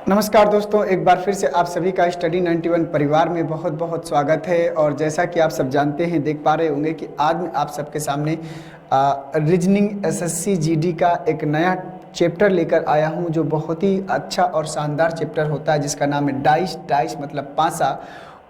नमस्कार दोस्तों, एक बार फिर से आप सभी का स्टडी 91 परिवार में बहुत बहुत स्वागत है। और जैसा कि आप सब जानते हैं, देख पा रहे होंगे कि आज मैं आप सबके सामने रीजनिंग एसएससी जीडी का एक नया चैप्टर लेकर आया हूं, जो बहुत ही अच्छा और शानदार चैप्टर होता है, जिसका नाम है डाइस। डाइस मतलब पासा।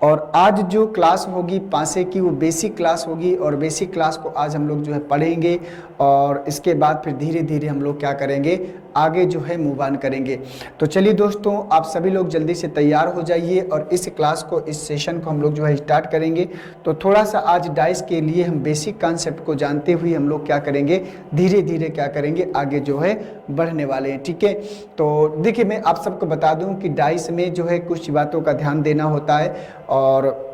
और आज जो क्लास होगी पासे की, वो बेसिक क्लास होगी। और बेसिक क्लास को आज हम लोग जो है पढ़ेंगे, और इसके बाद फिर धीरे धीरे हम लोग क्या करेंगे, आगे जो है मूव ऑन करेंगे। तो चलिए दोस्तों, आप सभी लोग जल्दी से तैयार हो जाइए और इस क्लास को, इस सेशन को हम लोग जो है स्टार्ट करेंगे। तो थोड़ा सा आज डाइस के लिए हम बेसिक कॉन्सेप्ट को जानते हुए हम लोग क्या करेंगे, धीरे धीरे क्या करेंगे, आगे जो है बढ़ने वाले हैं। ठीक है, तो देखिए मैं आप सबको बता दूं कि डाइस में जो है कुछ बातों का ध्यान देना होता है। और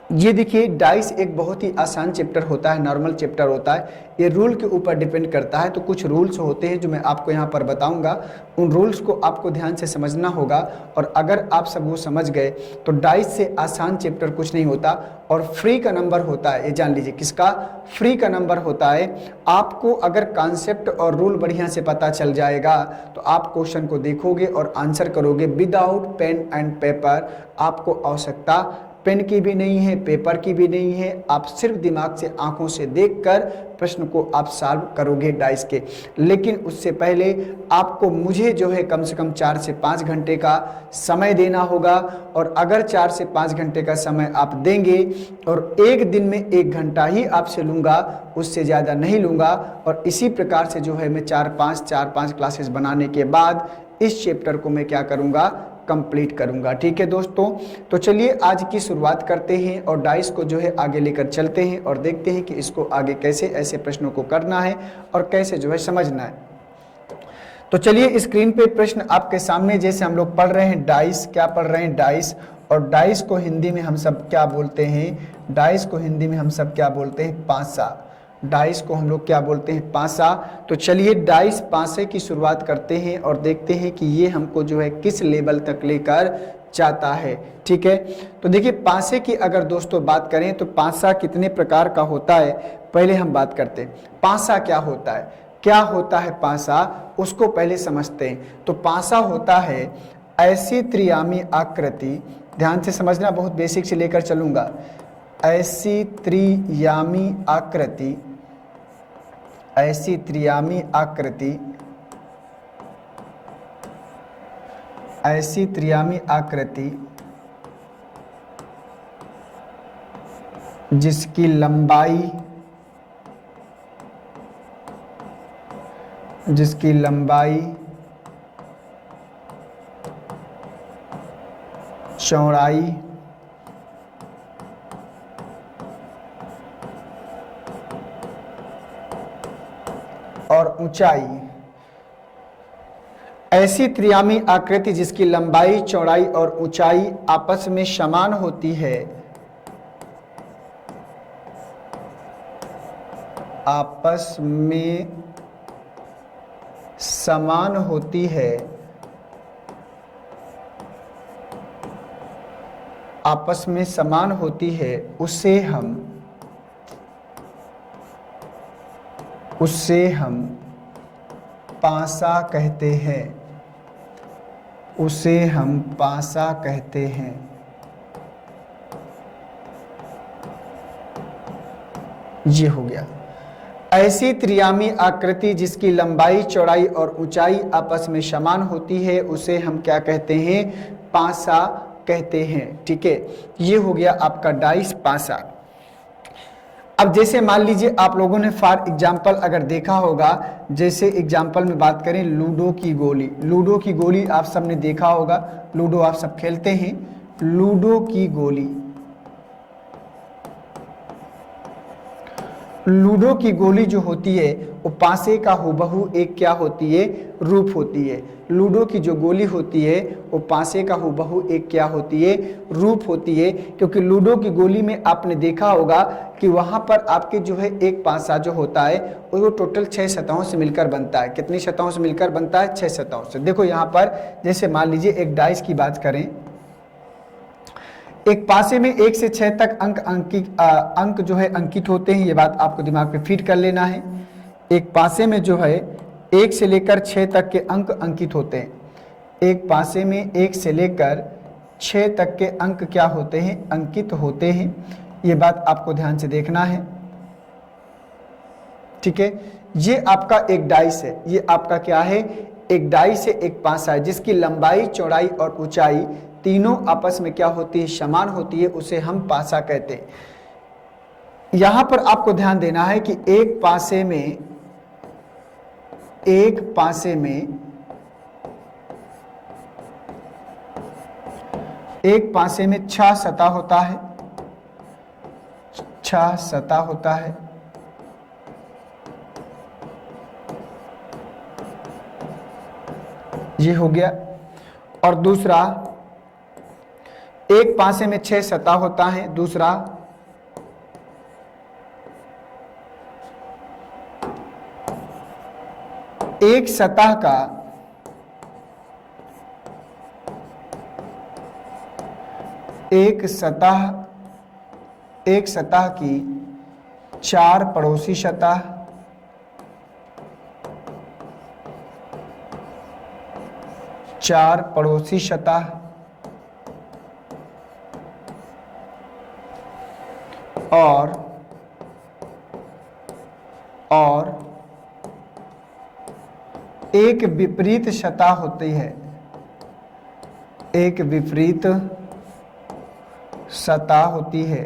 ये देखिए, डाइस एक बहुत ही आसान चैप्टर होता है, नॉर्मल चैप्टर होता है। ये रूल के ऊपर डिपेंड करता है। तो कुछ रूल्स होते हैं जो मैं आपको यहाँ पर बताऊंगा, उन रूल्स को आपको ध्यान से समझना होगा। और अगर आप सब वो समझ गए तो डाइस से आसान चैप्टर कुछ नहीं होता। और फ्री का नंबर होता है, ये जान लीजिए। किसका? फ्री का नंबर होता है। आपको अगर कॉन्सेप्ट और रूल बढ़िया से पता चल जाएगा तो आप क्वेश्चन को देखोगे और आंसर करोगे विदाउट पेन एंड पेपर। आपको आवश्यकता पेन की भी नहीं है, पेपर की भी नहीं है। आप सिर्फ दिमाग से, आंखों से देखकर प्रश्न को आप सॉल्व करोगे डाइस के। लेकिन उससे पहले आपको मुझे जो है कम से कम 4 से 5 घंटे का समय देना होगा। और अगर 4 से 5 घंटे का समय आप देंगे, और एक दिन में 1 घंटा ही आपसे लूँगा, उससे ज़्यादा नहीं लूँगा। और इसी प्रकार से जो है मैं 4-5 क्लासेस बनाने के बाद इस चैप्टर को मैं क्या करूँगा, कंप्लीट करूंगा। ठीक है दोस्तों, तो चलिए आज की शुरुआत करते हैं और डाइस को जो है आगे लेकर चलते हैं और देखते हैं कि इसको आगे कैसे ऐसे प्रश्नों को करना है और कैसे जो है समझना है। तो चलिए स्क्रीन पे प्रश्न आपके सामने, जैसे हम लोग पढ़ रहे हैं डाइस। क्या पढ़ रहे हैं? डाइस। और डाइस को हिंदी में हम सब क्या बोलते हैं? डाइस को हिंदी में हम सब क्या बोलते हैं? पासा। डाइस को हम लोग क्या बोलते हैं? पासा। तो चलिए डाइस पासे की शुरुआत करते हैं और देखते हैं कि ये हमको जो है किस लेवल तक लेकर जाता है। ठीक है, तो देखिए पासे की अगर दोस्तों बात करें तो पासा कितने प्रकार का होता है, पहले हम बात करते हैं। पासा क्या होता है? क्या होता है पासा, उसको पहले समझते हैं। तो पासा होता है ऐसी त्रियामी आकृति, ध्यान से समझना, बहुत बेसिक से लेकर चलूंगा। ऐसी त्रियामी आकृति, ऐसी त्रियामी आकृति, ऐसी त्रियामी आकृति जिसकी लंबाई, जिसकी लंबाई, चौड़ाई और ऊंचाई, ऐसी त्रियामी आकृति जिसकी लंबाई, चौड़ाई और ऊंचाई आपस में समान होती है, आपस में समान होती है, आपस में समान होती है, उसे हम पासा कहते हैं। उसे हम पासा कहते हैं। ये हो गया। ऐसी त्रियामी आकृति जिसकी लंबाई, चौड़ाई और ऊंचाई आपस में समान होती है, उसे हम क्या कहते हैं? पासा कहते हैं। ठीक है, ये हो गया आपका डाइस, पासा। अब जैसे मान लीजिए आप लोगों ने फॉर एग्जाम्पल अगर देखा होगा, जैसे एग्जाम्पल में बात करें लूडो की गोली। लूडो की गोली आप सब ने देखा होगा, लूडो आप सब खेलते हैं। लूडो की गोली, लूडो की गोली जो होती है वो पासे का हुबहू एक क्या होती है? रूप होती है। लूडो की जो गोली होती है वो पासे का हुबहू एक क्या होती है? रूप होती है। क्योंकि लूडो की गोली में आपने देखा होगा कि वहां पर आपके जो है एक पासा जो होता है वो टोटल 6 सतहों से मिलकर बनता है। कितनी सतहों से मिलकर बनता है? 6 सतहों से। देखो यहाँ पर जैसे मान लीजिए एक डाइस की बात करें, एक पासे में 1 से 6 तक अंक जो है अंकित होते हैं। ये बात आपको दिमाग पे फीड कर लेना है। एक पासे में जो है 1 से लेकर 6 तक के अंक अंकित होते हैं। एक पासे में 1 से लेकर 6 तक के अंक क्या होते हैं, अंकित होते हैं। ये बात आपको ध्यान से देखना है, ठीक है। ये आपका एक डाइस है, ये आपका क्या है, एक डाइस है, एक पासा है, जिसकी लंबाई, चौड़ाई और ऊंचाई तीनों आपस में क्या होती है, समान होती है, उसे हम पासा कहते हैं। यहां पर आपको ध्यान देना है कि एक पासे में 6 सतह होता है, 6 सतह होता है। ये हो गया। और दूसरा, एक पासे में 6 सतह होता है, दूसरा एक सतह की 4 पड़ोसी सतह, और एक विपरीत सतह होती है, एक विपरीत सतह होती है।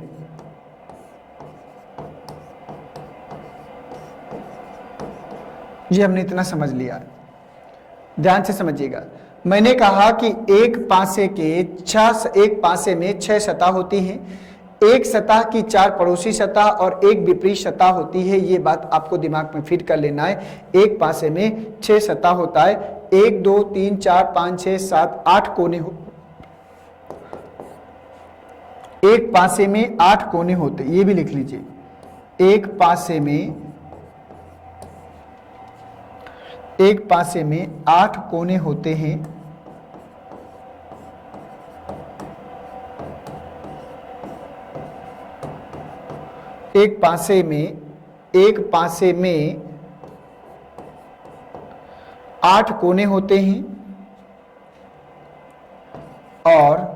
ये हमने इतना समझ लिया, ध्यान से समझिएगा। मैंने कहा कि एक पासे में 6 सतह होती हैं, एक सतह की 4 पड़ोसी सतह और एक विपरीत सतह होती है। ये बात आपको दिमाग में फिट कर लेना है। एक पासे में 6 सतह होता है, 1 2 3 4 5 6 7 8 कोने एक पासे में 8 कोने होते, ये भी लिख लीजिए। एक पासे में 8 कोने होते हैं। एक पासे में 8 कोने होते हैं और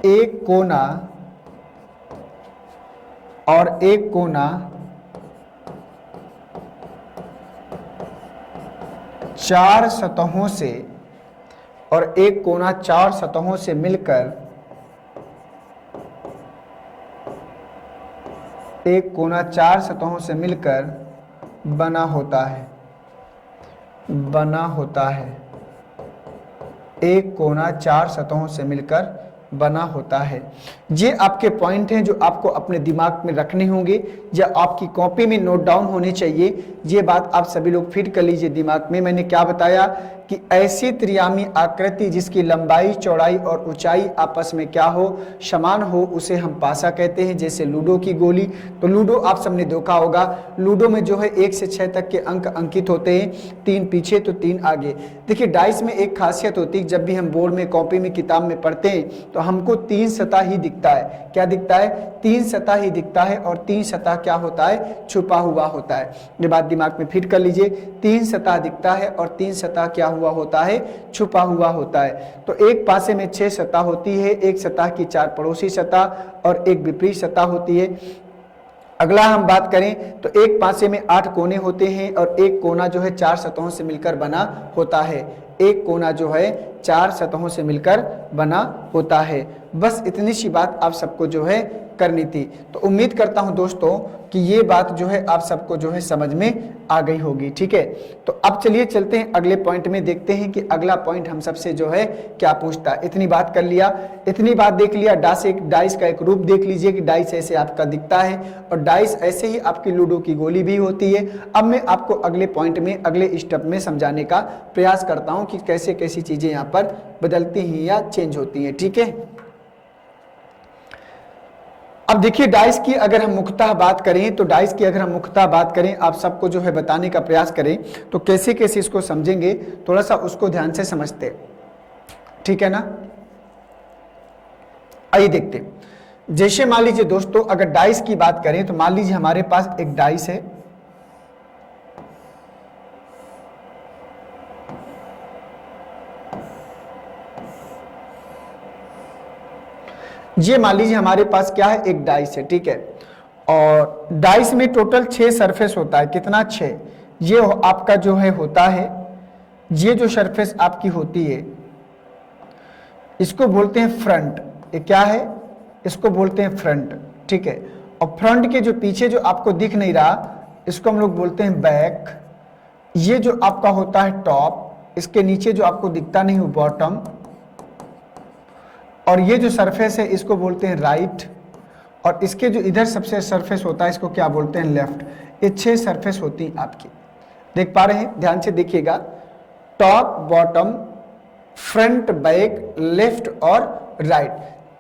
एक कोना 4 सतहों से, और एक कोना 4 सतहों से मिलकर बना होता है। एक कोना 4 सतहों से मिलकर बना होता है। ये आपके पॉइंट हैं जो आपको अपने दिमाग में रखने होंगे या आपकी कॉपी में नोट डाउन होने चाहिए। ये बात आप सभी लोग फिट कर लीजिए दिमाग में। मैंने क्या बताया कि ऐसी त्रियामी आकृति जिसकी लंबाई, चौड़ाई और ऊंचाई आपस में क्या हो, समान हो, उसे हम पासा कहते हैं। जैसे लूडो की गोली, तो लूडो आप सबने देखा होगा, लूडो में जो है 1 से 6 तक के अंक अंकित होते हैं, 3 पीछे तो 3 आगे। देखिए डाइस में एक खासियत होती है, जब भी हम बोर्ड में, कॉपी में, किताब में पढ़ते हैं तो हमको 3 सतह ही दिखता है। क्या दिखता है? 3 सतह ही दिखता है, और 3 सतह क्या होता है? छुपा हुआ होता है। ये बात दिमाग में फिट कर लीजिए। 3 सतह दिखता है और 3 सतह क्या हुआ होता है? छुपा हुआ होता है। तो एक पासे में 6 सतह होती है, एक सतह की 4 पड़ोसी सतह और एक विपरीत सतह होती है। अगला हम बात करें तो एक पासे में 8 कोने होते हैं और एक कोना जो है 4 सतहों से मिलकर बना होता है। एक कोना जो है 4 सतहों से मिलकर बना होता है। बस इतनी सी बात आप सबको जो है करनी थी। तो उम्मीद करता हूं दोस्तों कि ये बात जो है आप सबको जो है समझ में आ गई होगी। ठीक है, तो अब चलिए चलते हैं अगले पॉइंट में, देखते हैं कि अगला पॉइंट हम सबसे जो है क्या पूछता है। इतनी बात कर लिया, इतनी बात देख लिया। डाइस का एक रूप देख लीजिए कि डाइस ऐसे आपका दिखता है और डाइस ऐसे ही आपकी लूडो की गोली भी होती है। अब मैं आपको अगले पॉइंट में, अगले स्टेप में समझाने का प्रयास करता हूं कि कैसे कैसी चीजें यहाँ पर बदलती हैं या चेंज होती हैं। ठीक है, अब देखिए डाइस की अगर हम मुख्यतः बात करें तो आप सबको जो है बताने का प्रयास करें तो कैसे कैसे इसको समझेंगे, थोड़ा सा उसको ध्यान से समझते। ठीक है ना, आइए देखते। जैसे मान लीजिए दोस्तों, अगर डाइस की बात करें तो मान लीजिए हमारे पास एक डाइस है, ये मान लीजिए हमारे पास क्या है, एक डाइस है, ठीक है, और डाइस में टोटल 6 सरफेस होता है, कितना 6, ये आपका जो है होता है, ये जो सरफेस आपकी होती है इसको बोलते हैं फ्रंट, ये क्या है, इसको बोलते हैं फ्रंट, ठीक है, और फ्रंट के जो पीछे जो आपको दिख नहीं रहा इसको हम लोग बोलते हैं बैक, ये जो आपका होता है टॉप, इसके नीचे जो आपको दिखता नहीं वो बॉटम, और ये जो सरफेस है इसको बोलते हैं राइट, और इसके जो इधर सबसे सरफेस होता है इसको क्या बोलते हैं, लेफ्ट। ये 6 सरफेस होती हैं आपकी, देख पा रहे हैं, ध्यान से देखिएगा, top, bottom, front, back, left और राइट,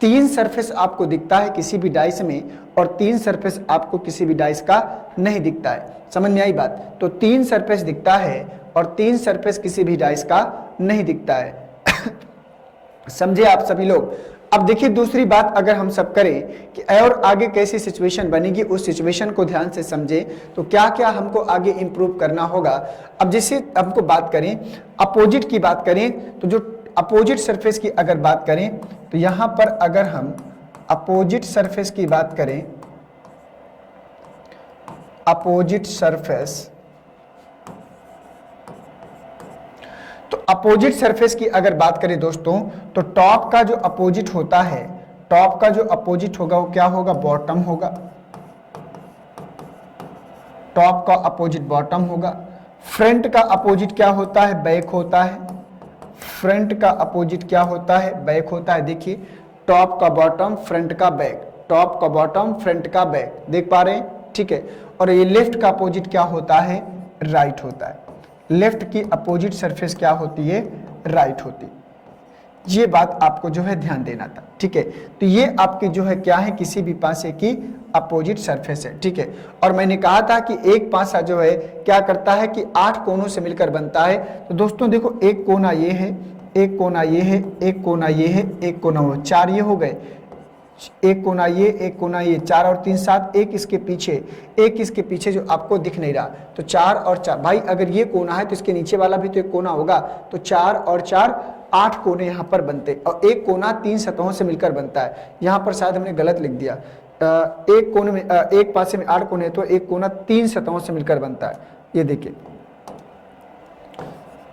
3 सरफेस आपको दिखता है किसी भी डाइस में, और 3 सरफेस आपको किसी भी डाइस का नहीं दिखता है। समझ में आई बात? तो 3 सरफेस दिखता है और 3 सरफेस किसी भी डाइस का नहीं दिखता है। समझे आप सभी लोग? अब देखिए दूसरी बात अगर हम सब करें कि और आगे कैसी सिचुएशन बनेगी, उस सिचुएशन को ध्यान से समझे तो क्या क्या हमको आगे इंप्रूव करना होगा। अब जैसे हमको बात करें अपोजिट की बात करें, तो जो अपोजिट सरफेस की अगर बात करें तो यहां पर अगर हम अपोजिट सरफेस की बात करें, अपोजिट सरफेस, तो अपोजिट सरफेस की अगर बात करें दोस्तों, तो टॉप का जो अपोजिट होता है, टॉप का जो अपोजिट होगा वो क्या होगा, बॉटम होगा, टॉप का अपोजिट बॉटम होगा। फ्रंट का अपोजिट क्या होता है, बैक होता है, फ्रंट का अपोजिट क्या होता है, बैक होता है। देखिए टॉप का बॉटम, फ्रंट का बैक, टॉप का बॉटम, फ्रंट का बैक, देख पा रहे हैं, ठीक है। और ये लेफ्ट का अपोजिट क्या होता है, राइट होता है। लेफ्ट की अपोजिट सरफेस क्या होती है, राइट होती है। ये बात आपको जो है ध्यान देना था, ठीक है। तो ये आपकी जो है क्या है, किसी भी पासे की अपोजिट सरफेस है, ठीक है। और मैंने कहा था कि एक पासा जो है क्या करता है कि 8 कोनों से मिलकर बनता है। तो दोस्तों देखो, एक कोना ये है, एक कोना ये है, एक कोना ये है, एक कोना वो, 4 ये हो गए, एक कोना ये, एक कोना ये, 4 और 3 7, एक इसके पीछे, एक इसके पीछे जो आपको दिख नहीं रहा, तो 4 और 4, भाई अगर ये कोना है तो इसके नीचे वाला भी तो एक कोना होगा, तो 4 और 4 8 कोने यहाँ पर बनते, और एक कोना 3 सतहों से मिलकर बनता है। यहाँ पर शायद हमने गलत लिख दिया, एक कोने में एक पासे में 8 कोने, तो एक कोना 3 सतहों से मिलकर बनता है। ये देखिए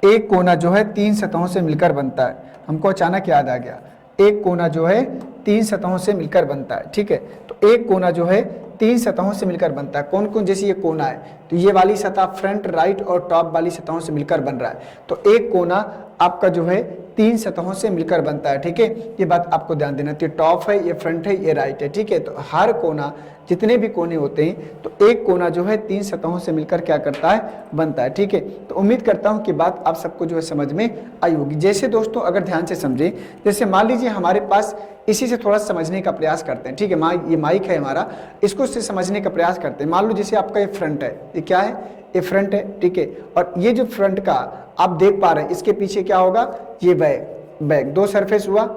एक कोना जो है 3 सतहों से मिलकर बनता है, हमको अचानक याद आ गया, एक कोना जो है 3 सतहों से मिलकर बनता है, ठीक है। तो एक कोना जो है 3 सतहों से मिलकर बनता है। कौन कौन, जैसे ये कोना है तो ये वाली सतह फ्रंट, राइट और टॉप वाली सतहों से मिलकर बन रहा है, तो एक कोना आपका जो है 3 सतहों से मिलकर बनता है, ठीक है। ये बात आपको ध्यान देना, तो टॉप है, ये फ्रंट है, ये राइट है, ठीक है। तो हर कोना, जितने भी कोने होते हैं, तो एक कोना जो है 3 सतहों से मिलकर क्या करता है, बनता है, ठीक है। तो उम्मीद करता हूं कि बात आप सबको जो है समझ में आई होगी। जैसे दोस्तों अगर ध्यान से समझें, जैसे मान लीजिए हमारे पास, इसी से थोड़ा समझने का प्रयास करते हैं, ठीक है। ये माइक है हमारा, इसको से समझने का प्रयास करते हैं। मान लो जैसे आपका ये फ्रंट है, ये क्या है, ये फ्रंट है, ठीक है। और ये जो फ्रंट का आप देख पा रहे हैं, इसके पीछे क्या होगा, ये बैक, बैक 2 सरफेस हुआ।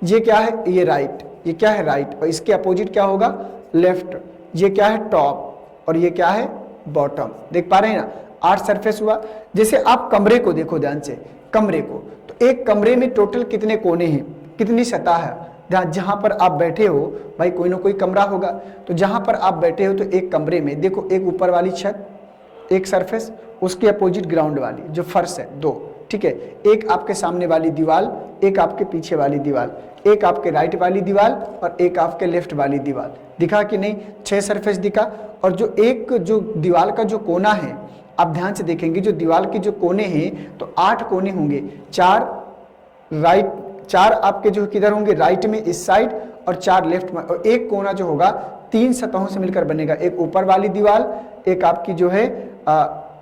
ये क्या है, ये राइट, ये क्या है, राइट, और इसके अपोजिट क्या होगा, लेफ्ट। ये क्या है, टॉप, और ये क्या है, बॉटम। देख पा रहे हैं ना, 8 सरफेस हुआ। जैसे आप कमरे को देखो ध्यान से, कमरे को, तो एक कमरे में टोटल कितने कोने हैं, कितनी सतह है, जहां पर आप बैठे हो, भाई कोई ना कोई कमरा होगा, तो जहां पर आप बैठे हो तो एक कमरे में देखो, एक ऊपर वाली छत, एक सरफेस, उसके अपोजिट ग्राउंड वाली जो फर्श है 2, ठीक है। एक आपके सामने वाली दीवार, एक आपके पीछे वाली दीवार, एक आपके राइट वाली दीवार और एक आपके लेफ्ट वाली दीवार। दिखा कि नहीं, 6 सरफेस दिखा। और जो एक जो दीवार का जो कोना है, आप ध्यान से देखेंगे, जो दीवार के जो कोने हैं तो 8 कोने होंगे, 4 राइट, 4 आपके जो किधर होंगे, राइट में इस साइड, और 4 लेफ्ट में, और एक कोना जो होगा 3 सतहों से मिलकर बनेगा, एक ऊपर वाली दीवार, एक आपकी जो है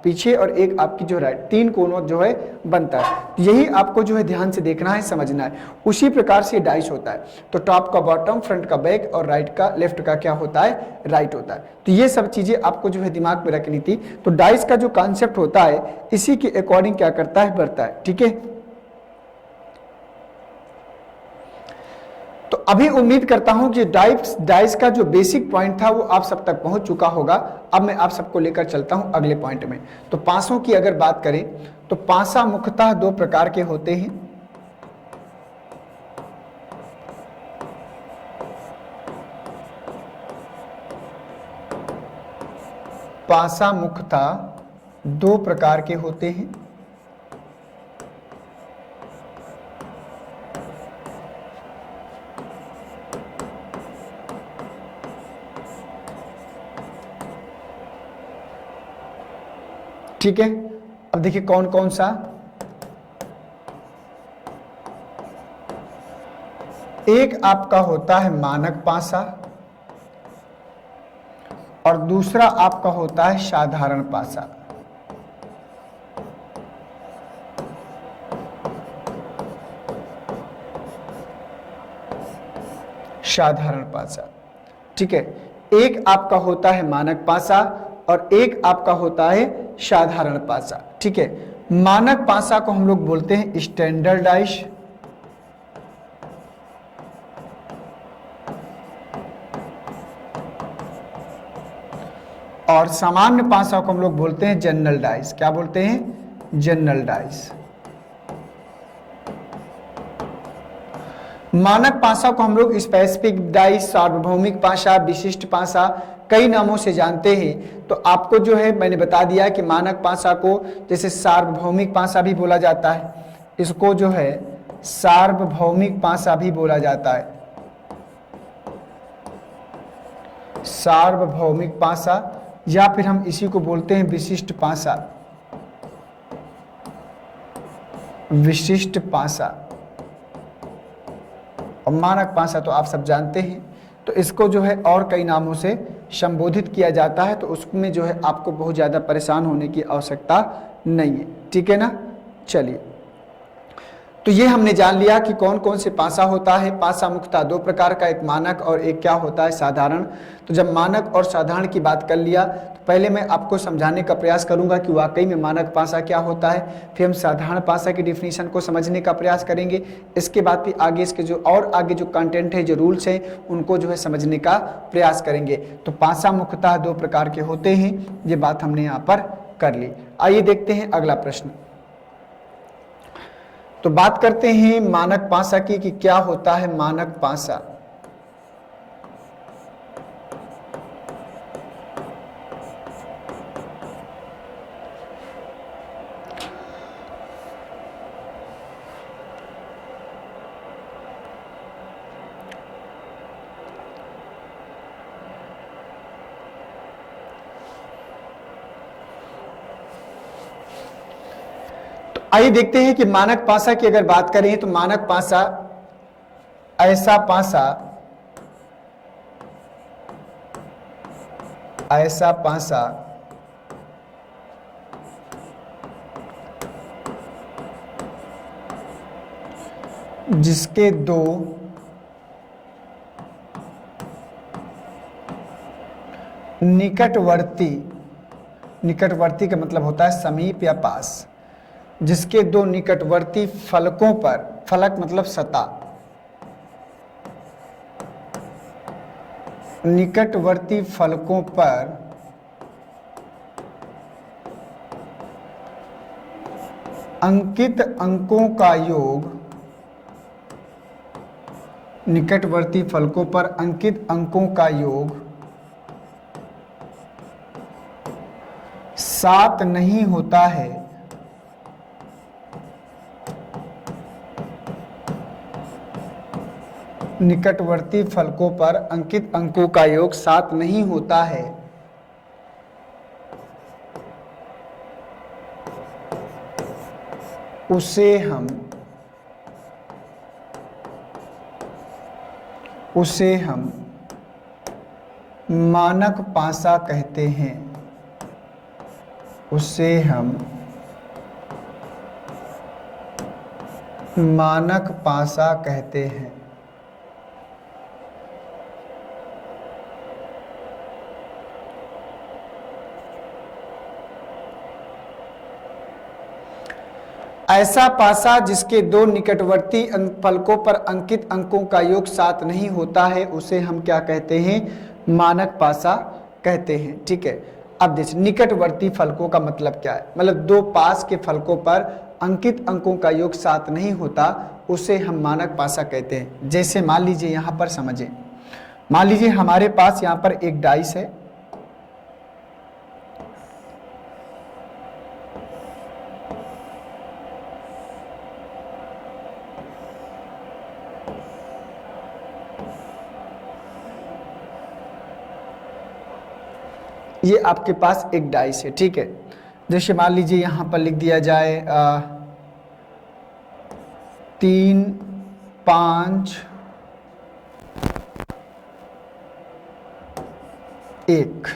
पीछे, और एक आपकी जो राइट, 3 कोनों जो है बनता है। यही आपको जो है ध्यान से देखना है, समझना है। उसी प्रकार से डाइस होता है, तो टॉप का बॉटम, फ्रंट का बैक, और राइट का, लेफ्ट का क्या होता है, राइट होता है। तो ये सब चीजें आपको जो है दिमाग में रखनी थी। तो डाइस का जो कॉन्सेप्ट होता है, इसी के अकॉर्डिंग क्या करता है, बढ़ता है, ठीक है। तो अभी उम्मीद करता हूं कि डाइस का जो बेसिक पॉइंट था वो आप सब तक पहुंच चुका होगा। अब मैं आप सबको लेकर चलता हूं अगले पॉइंट में। तो पासों की अगर बात करें तो पासा मुख्यतः 2 प्रकार के होते हैं। पासा मुख्यतः दो प्रकार के होते हैं। ठीक है, अब देखिए कौन कौन सा। एक आपका होता है मानक पासा और दूसरा आपका होता है साधारण पासा। साधारण पासा, ठीक है। एक आपका होता है मानक पासा और एक आपका होता है साधारण पासा, ठीक है। मानक पासा को हम लोग बोलते हैं स्टैंडर्डाइज और सामान्य पासा को हम लोग बोलते हैं जनरल डाइस। क्या बोलते हैं? General dice. मानक पासा को हम लोग स्पेसिफिक डाइस, सार्वभौमिक पासा, विशिष्ट पासा कई नामों से जानते हैं। तो आपको जो है मैंने बता दिया कि मानक पासा को जैसे सार्वभौमिक पासा भी बोला जाता है, इसको जो है सार्वभौमिक पासा भी बोला जाता है। सार्वभौमिक पासा या फिर हम इसी को बोलते हैं विशिष्ट पासा। विशिष्ट पासा और मानक पासा तो आप सब जानते हैं। तो इसको जो है और कई नामों से संबोधित किया जाता है, तो उसमें जो है आपको बहुत ज़्यादा परेशान होने की आवश्यकता नहीं है, ठीक है ना। चलिए, तो ये हमने जान लिया कि कौन कौन से पासा होता है। पासा मुख्यतः दो प्रकार का, एक मानक और एक क्या होता है साधारण। तो जब मानक और साधारण की बात कर लिया तो पहले मैं आपको समझाने का प्रयास करूंगा कि वाकई में मानक पासा क्या होता है, फिर हम साधारण पासा की डिफिनीशन को समझने का प्रयास करेंगे। इसके बाद भी आगे इसके जो और आगे जो कंटेंट है, जो रूल्स हैं, उनको जो है समझने का प्रयास करेंगे। तो पासा मुख्यतः दो प्रकार के होते हैं, ये बात हमने यहाँ पर कर ली। आइए देखते हैं अगला प्रश्न। तो बात करते हैं मानक पासा की कि क्या होता है मानक पासा। आइए देखते हैं कि मानक पासा की अगर बात करें तो मानक पासा ऐसा पासा, ऐसा पासा जिसके दो निकटवर्ती, निकटवर्ती का मतलब होता है समीप या पास, जिसके दो निकटवर्ती फलकों पर, फलक मतलब सतह, निकटवर्ती फलकों पर अंकित अंकों का योग, निकटवर्ती फलकों पर अंकित अंकों का योग 7 नहीं होता है। निकटवर्ती फलकों पर अंकित अंकों का योग 7 नहीं होता है, उसे हम मानक पासा कहते हैं। उसे हम मानक पासा कहते हैं। ऐसा पासा जिसके दो निकटवर्ती फलकों पर अंकित अंकों का योग 7 नहीं होता है, उसे हम क्या कहते हैं? मानक पासा कहते हैं। ठीक है, अब देखिए निकटवर्ती फलकों का मतलब क्या है। मतलब दो पास के फलकों पर अंकित अंकों का योग 7 नहीं होता, उसे हम मानक पासा कहते हैं। जैसे मान लीजिए यहाँ पर समझें, मान लीजिए हमारे पास यहाँ पर एक डाइस है, ये आपके पास एक डाइस है, ठीक है। जैसे मान लीजिए यहाँ पर लिख दिया जाए 3, 5, 1,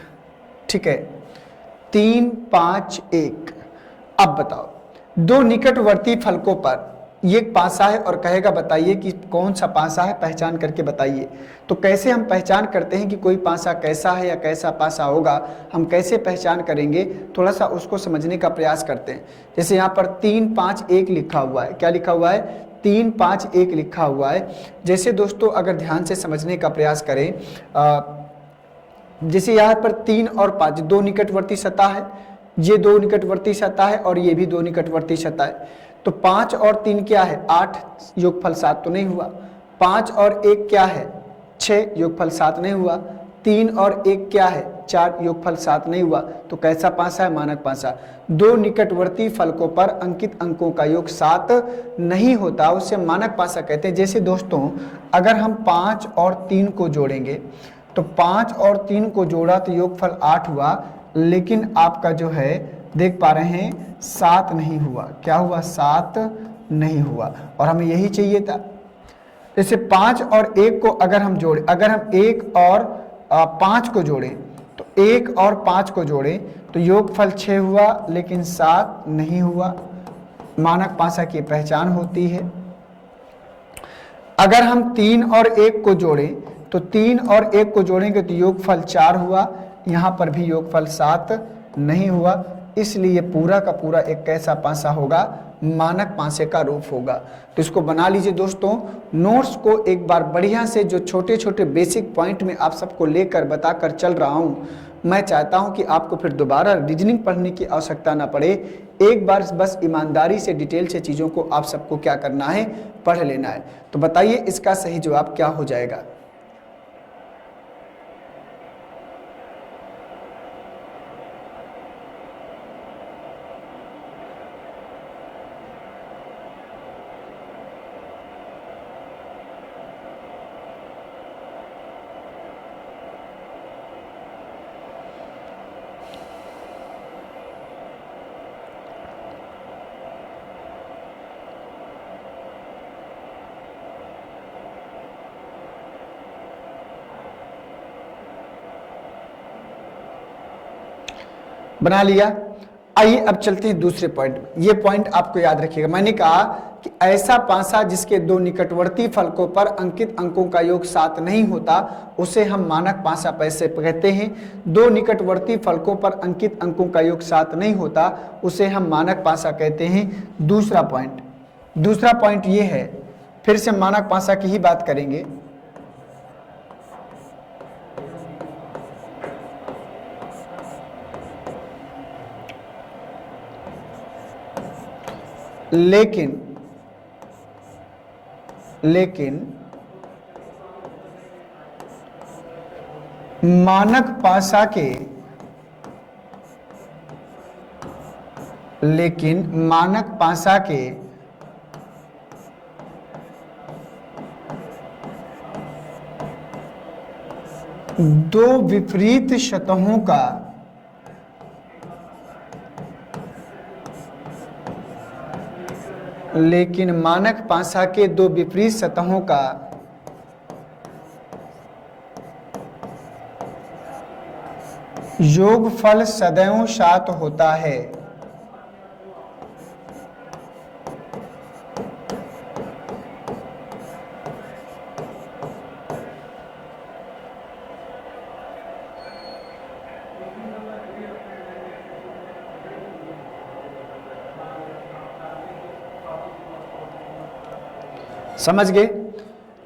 ठीक है। 3, 5, 1। अब बताओ, दो निकटवर्ती फलकों पर ये एक पासा है और कहेगा बताइए कि कौन सा पासा है, पहचान करके बताइए। तो कैसे हम पहचान करते हैं कि कोई पासा कैसा है या कैसा पासा होगा, हम कैसे पहचान करेंगे, थोड़ा सा उसको समझने का प्रयास करते हैं। जैसे यहाँ पर 3, 5, 1 लिखा हुआ है, क्या लिखा हुआ है, 3, 5, 1 लिखा हुआ है। जैसे दोस्तों अगर ध्यान से समझने का प्रयास करें, जैसे यहाँ पर 3 और 5 दो निकटवर्ती सतह है, ये दो निकटवर्ती सतह है और ये भी दो निकटवर्ती सतह है। तो 5 और 3 क्या है, 8, योगफल 7 तो नहीं हुआ। 5 और 1 क्या है, 6, योगफल 7 नहीं हुआ। 3 और 1 क्या है, 4, योगफल 7 नहीं हुआ। तो कैसा पासा है, मानक पासा। दो निकटवर्ती फलकों पर अंकित अंकों का योग 7 नहीं होता, उसे मानक पासा कहते हैं। जैसे दोस्तों अगर हम 5 और 3 को जोड़ेंगे, तो 5 और 3 को जोड़ा तो योगफल 8 हुआ, लेकिन आपका जो है देख पा रहे हैं 7 नहीं हुआ। क्या हुआ, 7 नहीं हुआ, और हमें यही चाहिए था। जैसे 5 और 1 को अगर हम जोड़े, अगर हम 1 और 5 को जोड़ें, तो 1 और 5 को जोड़ें तो योगफल 6 हुआ, लेकिन 7 नहीं हुआ। मानक पासा की पहचान होती है। अगर हम 3 और 1 को जोड़ें, तो 3 और 1 को जोड़ेंगे तो योगफल 4 हुआ, यहाँ पर भी योगफल 7 नहीं हुआ। इसलिए पूरा का पूरा एक कैसा पासा होगा, मानक पासे का रूप होगा। तो इसको बना लीजिए दोस्तों। नोट्स को एक बार बढ़िया से, जो छोटे छोटे बेसिक पॉइंट में आप सबको लेकर बताकर चल रहा हूँ, मैं चाहता हूँ कि आपको फिर दोबारा रीजनिंग पढ़ने की आवश्यकता ना पड़े। एक बार बस ईमानदारी से डिटेल से चीज़ों को आप सबको क्या करना है, पढ़ लेना है। तो बताइए इसका सही जवाब क्या हो जाएगा। बना लिया। आइए अब चलते हैं दूसरे पॉइंट में। ये पॉइंट आपको याद रखिएगा। मैंने कहा कि ऐसा पासा जिसके दो निकटवर्ती फलकों पर अंकित अंकों का योग 7 नहीं होता, उसे हम मानक पासा पैसे कहते हैं। दो निकटवर्ती फलकों पर अंकित अंकों का योग 7 नहीं होता, उसे हम मानक पासा कहते हैं। दूसरा पॉइंट ये है, फिर से मानक पासा की ही बात करेंगे। लेकिन मानक पासा के दो विपरीत सतहों का योगफल सदैव 7 होता है। समझ गए।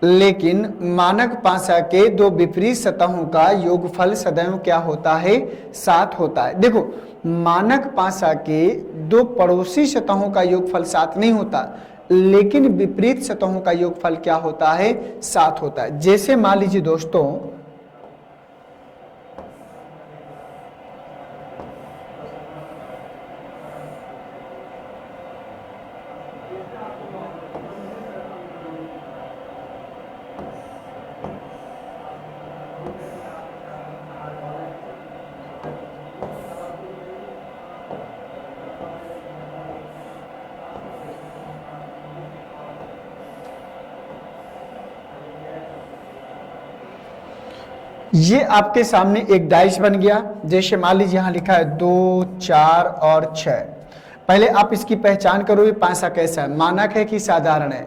लेकिन मानक पासा के दो विपरीत सतहों का योगफल सदैव क्या होता है, 7 होता है। देखो, मानक पासा के दो पड़ोसी सतहों का योगफल 7 नहीं होता, लेकिन विपरीत सतहों का योगफल क्या होता है, 7 होता है। जैसे मान लीजिए दोस्तों, ये आपके सामने एक डाइस बन गया। जैसे मान लीजिए यहाँ लिखा है 2, 4 और 6। पहले आप इसकी पहचान करो, ये पासा कैसा है, मानक है कि साधारण है।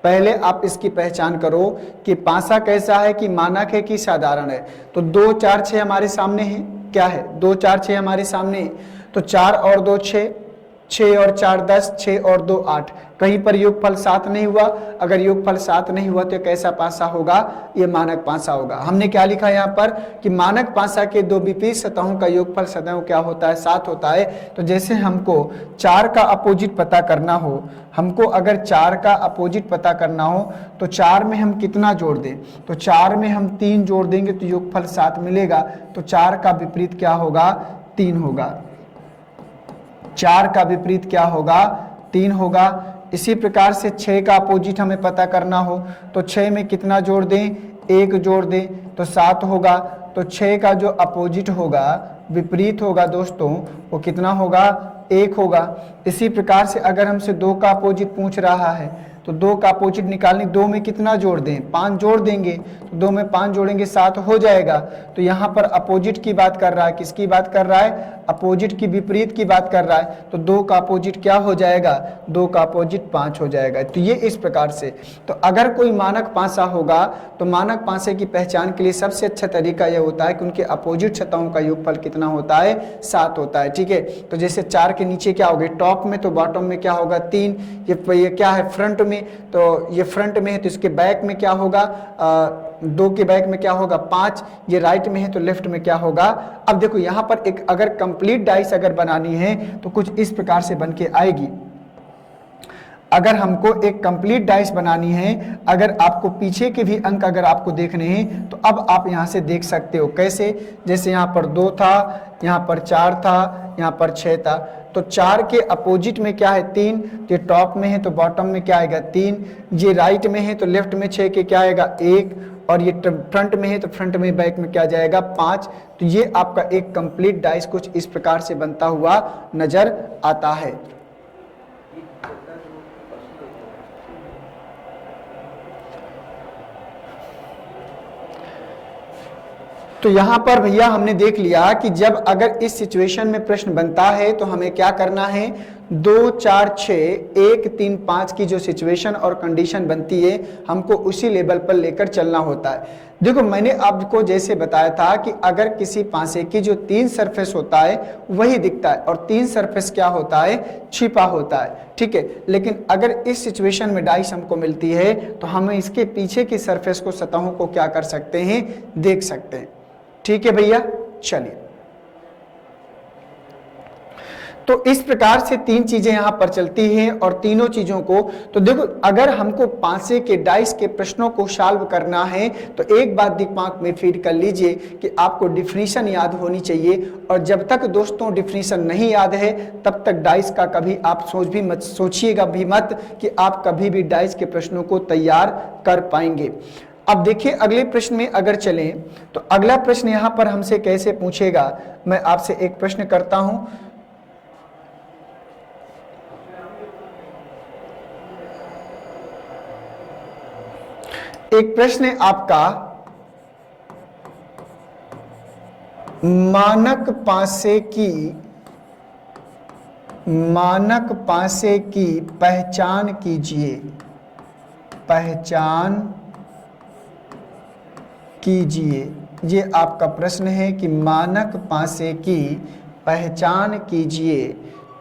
पहले आप इसकी पहचान करो कि पासा कैसा है, कि मानक है कि साधारण है। तो 2, 4, 6 हमारे सामने है, क्या है, 2, 4, 6 हमारे सामने है। तो 4 और 2 6, 6 और 4 10, 6 और 2 8। कहीं पर योगफल 7 नहीं हुआ। अगर योगफल 7 नहीं हुआ तो कैसा पासा होगा, ये मानक पासा होगा। हमने क्या लिखा यहाँ पर कि मानक पासा के दो विपरीत सतहों का योगफल सदैव क्या होता है, 7 होता है। तो जैसे हमको 4 का अपोजिट पता करना हो, हमको अगर 4 का अपोजिट पता करना हो तो 4 में हम कितना जोड़ दें, तो 4 में हम 3 जोड़ देंगे तो योगफल 7 मिलेगा। तो 4 का विपरीत क्या होगा, 3 होगा। 4 का विपरीत क्या होगा, 3 होगा। इसी प्रकार से 6 का अपोजिट हमें पता करना हो तो 6 में कितना जोड़ दें, 1 जोड़ दें तो 7 होगा। तो 6 का जो अपोजिट होगा, विपरीत होगा दोस्तों, वो कितना होगा, 1 होगा। इसी प्रकार से अगर हमसे 2 का अपोजिट पूछ रहा है तो 2 का अपोजिट निकालने, 2 में कितना जोड़ दें, 5 जोड़ देंगे। तो 2 में 5 जोड़ेंगे 7 हो जाएगा। तो यहाँ पर अपोजिट की बात कर रहा है, किसकी बात कर रहा है, अपोजिट की, विपरीत की बात कर रहा है। तो 2 का अपोजिट क्या हो जाएगा, 2 का अपोजिट 5 हो जाएगा। तो ये इस प्रकार से। तो अगर कोई मानक पासा होगा तो मानक पासे की पहचान के लिए सबसे अच्छा तरीका यह होता है कि उनके अपोजिट सतहों का योगफल कितना होता है, 7 होता है। ठीक है, तो जैसे 4 के नीचे क्या होगा, टॉप में, तो बॉटम में क्या होगा, 3। ये क्या है, फ्रंट में, तो ये फ्रंट में है तो इसके बैक में क्या होगा, 2 के बैक में क्या होगा, 5। ये राइट में है तो लेफ्ट में क्या होगा। अब देखो यहाँ पर एक अगर कंप्लीट डाइस अगर बनानी है तो कुछ इस प्रकार से बन के आएगी। अगर हमको एक कंप्लीट डाइस बनानी है, अगर आपको पीछे के भी अंक अगर आपको देखने हैं तो अब आप यहाँ से देख सकते हो कैसे। जैसे यहाँ पर 2 था, यहाँ पर 4 था, यहाँ पर 6 था। तो 4 के अपोजिट में क्या है, 3। ये टॉप में है तो बॉटम में क्या आएगा, 3। ये राइट में है तो लेफ्ट में 6 के क्या आएगा, 1। और ये फ्रंट में है तो फ्रंट में, बैक में क्या जाएगा, 5। तो ये आपका एक कंप्लीट डाइस कुछ इस प्रकार से बनता हुआ नजर आता है। तो यहां पर भैया हमने देख लिया कि जब अगर इस सिचुएशन में प्रश्न बनता है तो हमें क्या करना है, 2 4 6 1 3 5 की जो सिचुएशन और कंडीशन बनती है हमको उसी लेवल पर लेकर चलना होता है। देखो मैंने आपको जैसे बताया था कि अगर किसी पासे की जो 3 सरफेस होता है वही दिखता है और 3 सरफेस क्या होता है, छिपा होता है। ठीक है, लेकिन अगर इस सिचुएशन में डाइस हमको मिलती है तो हम इसके पीछे की सरफेस को, सतहों को क्या कर सकते हैं, देख सकते हैं। ठीक है भैया, चलिए। तो इस प्रकार से 3 चीजें यहां पर चलती हैं और तीनों चीजों को, तो देखो अगर हमको पासे के डाइस के प्रश्नों को सॉल्व करना है तो एक बात दिमाग में फीड कर लीजिए कि आपको डिफिनीशन याद होनी चाहिए। और जब तक दोस्तों डिफिनीशन नहीं याद है तब तक डाइस का कभी आप सोचिएगा भी मत कि आप कभी भी डाइस के प्रश्नों को तैयार कर पाएंगे। अब देखिए अगले प्रश्न में अगर चलें तो अगला प्रश्न यहां पर हमसे कैसे पूछेगा, मैं आपसे एक प्रश्न करता हूं। एक प्रश्न है आपका, मानक पासे की पहचान कीजिए, पहचान कीजिए। ये आपका प्रश्न है कि मानक पासे की पहचान कीजिए।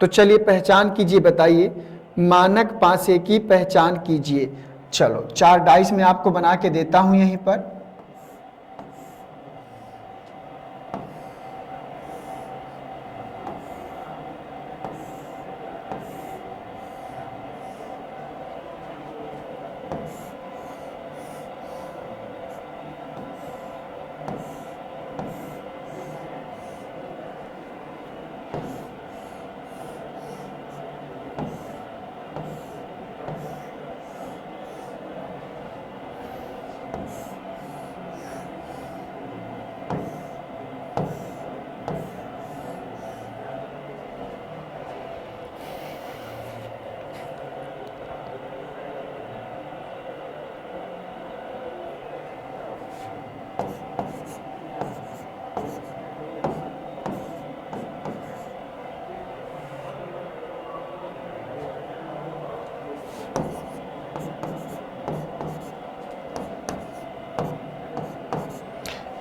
तो चलिए पहचान कीजिए, बताइए मानक पासे की पहचान कीजिए। चलो 4 डाइस मैं आपको बना के देता हूं यहीं पर।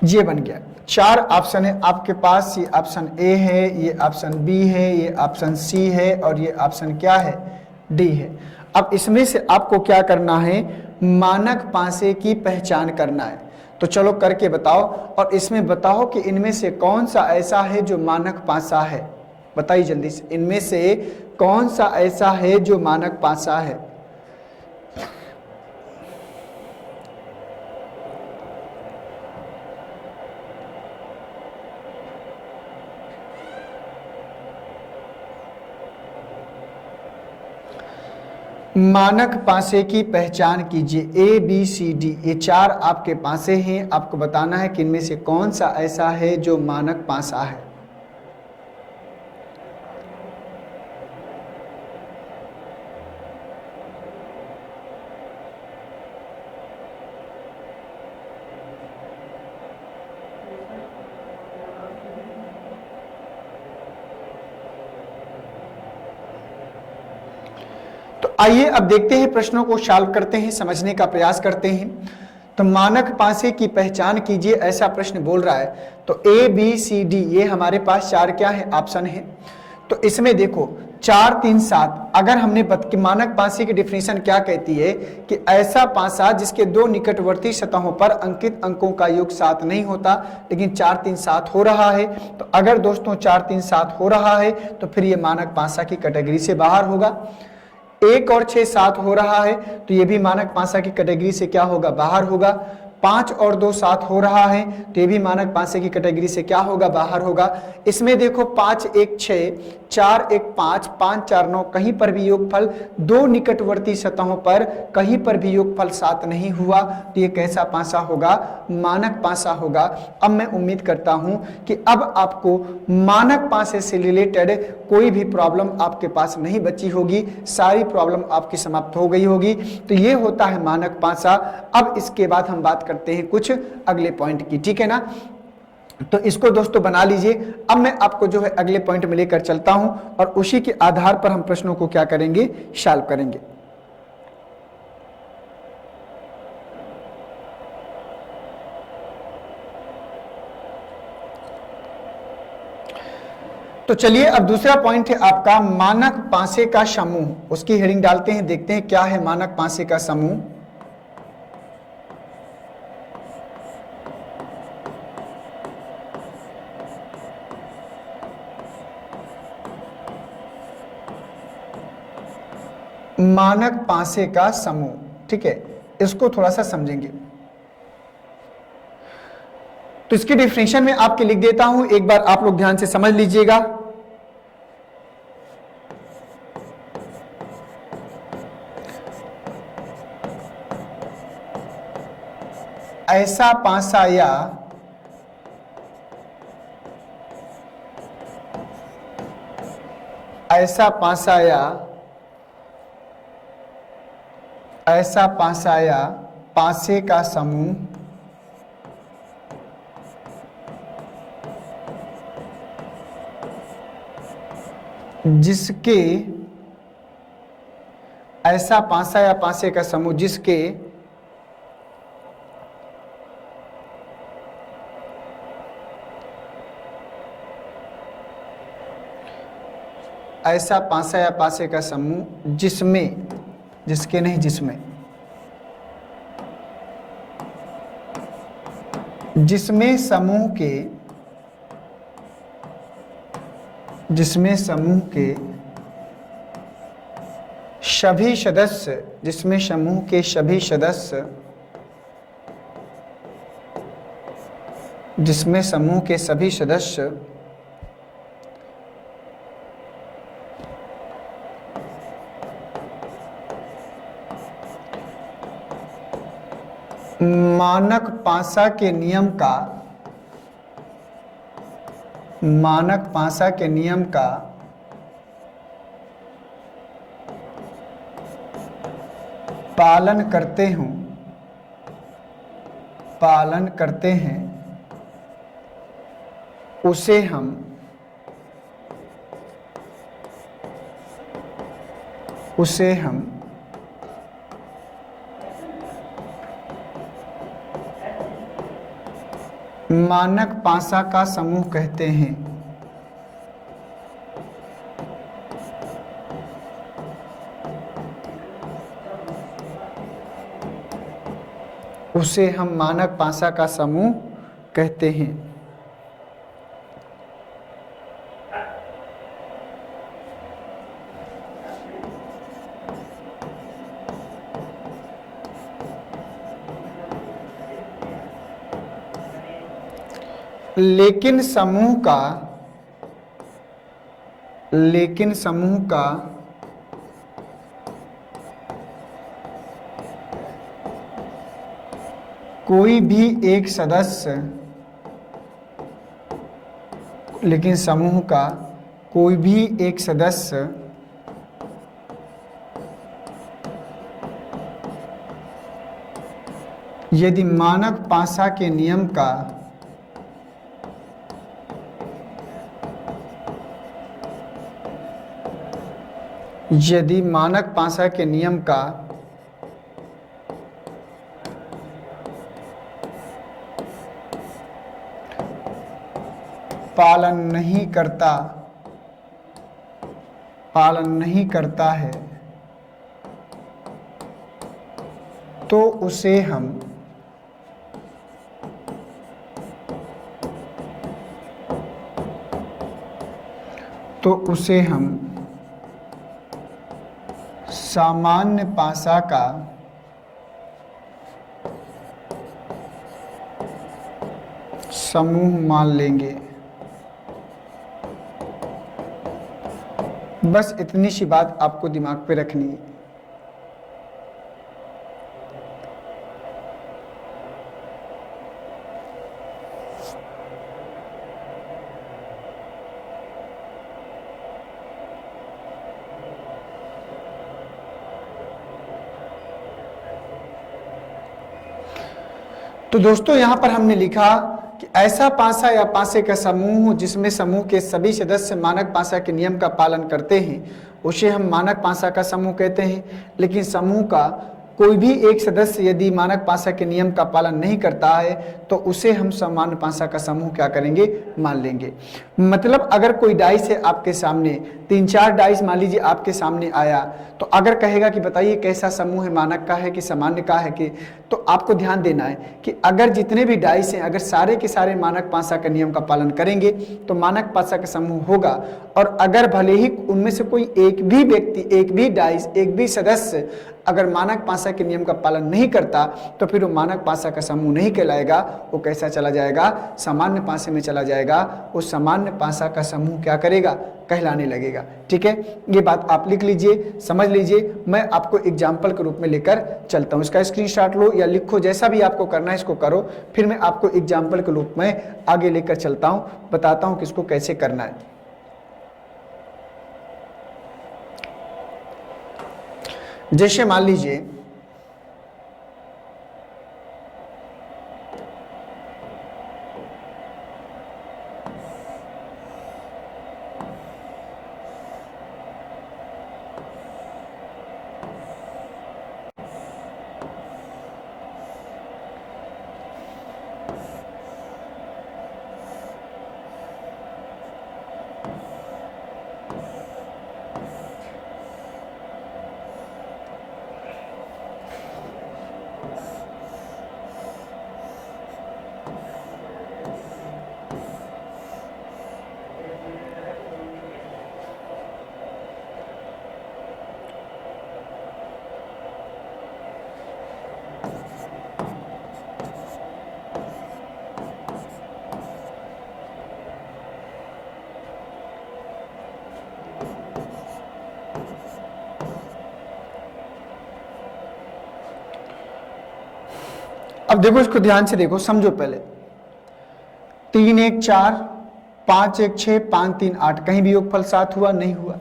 ये बन गया। 4 ऑप्शन है आपके पास, ये ऑप्शन ए है, ये ऑप्शन बी है, ये ऑप्शन सी है और ये ऑप्शन क्या है, डी है। अब इसमें से आपको क्या करना है, मानक पासे की पहचान करना है। तो चलो करके बताओ, और इसमें बताओ कि इनमें से कौन सा ऐसा है जो मानक पासा है। बताइए जल्दी से, इनमें से कौन सा ऐसा है जो मानक पासा है। मानक पासे की पहचान कीजिए। ए बी सी डी, ये 4 आपके पासे हैं। आपको बताना है कि इनमें से कौन सा ऐसा है जो मानक पासा है। आइए अब देखते हैं, प्रश्नों को सॉल्व करते हैं, समझने का प्रयास करते हैं। तो मानक पासे की पहचान कीजिए, ऐसा प्रश्न बोल रहा है। तो ए बी सी डी ये हमारे पास 4 क्या है, ऑप्शन है। तो इसमें देखो 4 3 7, अगर हमने मानक पासे की डिफिनेशन क्या कहती है कि ऐसा पासा जिसके 2 निकटवर्ती सतहों पर अंकित अंकों का योग 7 नहीं होता, लेकिन 4 3 7 हो रहा है। तो अगर दोस्तों 4 3 7 हो रहा है तो फिर ये मानक पासा की कैटेगरी से बाहर होगा। 1 और 6 7 हो रहा है तो ये भी मानक पासा की कैटेगरी से क्या होगा, बाहर होगा। 5 और 2 7 हो रहा है तो ये भी मानक पासे की कैटेगरी से क्या होगा, बाहर होगा। इसमें देखो 5 1 6, 4 1 5, 5 4 9, कहीं पर भी योगफल 2 निकटवर्ती सतहों पर कहीं पर भी योगफल 7 नहीं हुआ, तो ये कैसा पासा होगा, मानक पासा होगा। अब मैं उम्मीद करता हूं कि अब आपको मानक पासे से रिलेटेड कोई भी प्रॉब्लम आपके पास नहीं बची होगी, सारी प्रॉब्लम आपकी समाप्त हो गई होगी। तो ये होता है मानक पासा। अब इसके बाद हम बात करते हैं कुछ अगले पॉइंट की, ठीक है ना। तो इसको दोस्तों बना लीजिए। अब मैं आपको जो है अगले पॉइंट में लेकर चलता हूं और उसी के आधार पर हम प्रश्नों को क्या करेंगे, सॉल्व करेंगे। तो चलिए अब दूसरा पॉइंट है आपका मानक पासे का समूह। उसकी हेडिंग डालते हैं, देखते हैं क्या है मानक पासे का समूह। मानक पासे का समूह, ठीक है, इसको थोड़ा सा समझेंगे। तो इसकी डिफिनेशन में आपके लिख देता हूं, एक बार आप लोग ध्यान से समझ लीजिएगा। ऐसा पासा या ऐसा पासा या ऐसा पासा या पासे का समूह जिसके, ऐसा पासा या पासे का समूह जिसके ऐसा पासा या पासे का समूह जिसमें, जिसके नहीं जिसमें, जिसमें समूह के, जिसमें समूह के सभी सदस्य, जिसमें समूह के सभी सदस्य, जिसमें समूह के सभी सदस्य मानक पासा के नियम का, मानक पासा के नियम का पालन करते हूं, पालन करते हैं, उसे हम मानक पासा का समूह कहते हैं। उसे हम मानक पासा का समूह कहते हैं। लेकिन समूह का कोई भी एक सदस्य यदि मानक पासा के नियम का पालन नहीं करता है तो उसे हम सामान्य पासा का समूह मान लेंगे। बस इतनी सी बात आपको दिमाग पे रखनी है। तो दोस्तों यहां पर हमने लिखा कि ऐसा पासा या पासे का समूह जिसमें समूह के सभी सदस्य मानक पासा के नियम का पालन करते हैं उसे हम मानक पासा का समूह कहते हैं। लेकिन समूह का कोई भी एक सदस्य यदि मानक पासा के नियम का पालन नहीं करता है तो उसे हम सामान्य पासा का समूह क्या करेंगे, मान लेंगे। मतलब अगर कोई डाइस है आपके सामने, 3-4 डाइस मान लीजिए आपके सामने आया, तो अगर कहेगा कि बताइए कैसा समूह है, मानक का है कि सामान्य का है, कि तो आपको ध्यान देना है कि अगर जितने भी डाइस हैं अगर सारे के सारे मानक पासा के नियम का पालन करेंगे तो मानक पासा का समूह होगा। और अगर भले ही उनमें से कोई एक भी व्यक्ति, एक भी डाइस, एक भी सदस्य अगर मानक पासा के नियम का पालन नहीं करता तो फिर वो मानक पासा का समूह नहीं कहलाएगा, वो कैसा चला जाएगा, सामान्य पासे में चला जाएगा। वो सामान्य पासा का समूह क्या करेगा, कहलाने लगेगा। ठीक है, ये बात आप लिख लीजिए, समझ लीजिए। मैं आपको एग्जाम्पल के रूप में लेकर चलता हूँ, इसका स्क्रीनशॉट लो या लिखो, जैसा भी आपको करना है इसको करो, फिर मैं आपको एग्जाम्पल के रूप में आगे लेकर चलता हूँ, बताता हूँ कि इसको कैसे करना है। जैसे मान लीजिए अब देखो, इसको ध्यान से देखो, समझो पहले। 3 1 4, 5 1 6, 5 3 8, कहीं भी योगफल 7 हुआ, नहीं हुआ।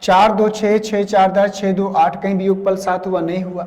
4 2 6, 6 4 10, 6 2 8, कहीं भी योगफल 7 हुआ, नहीं हुआ।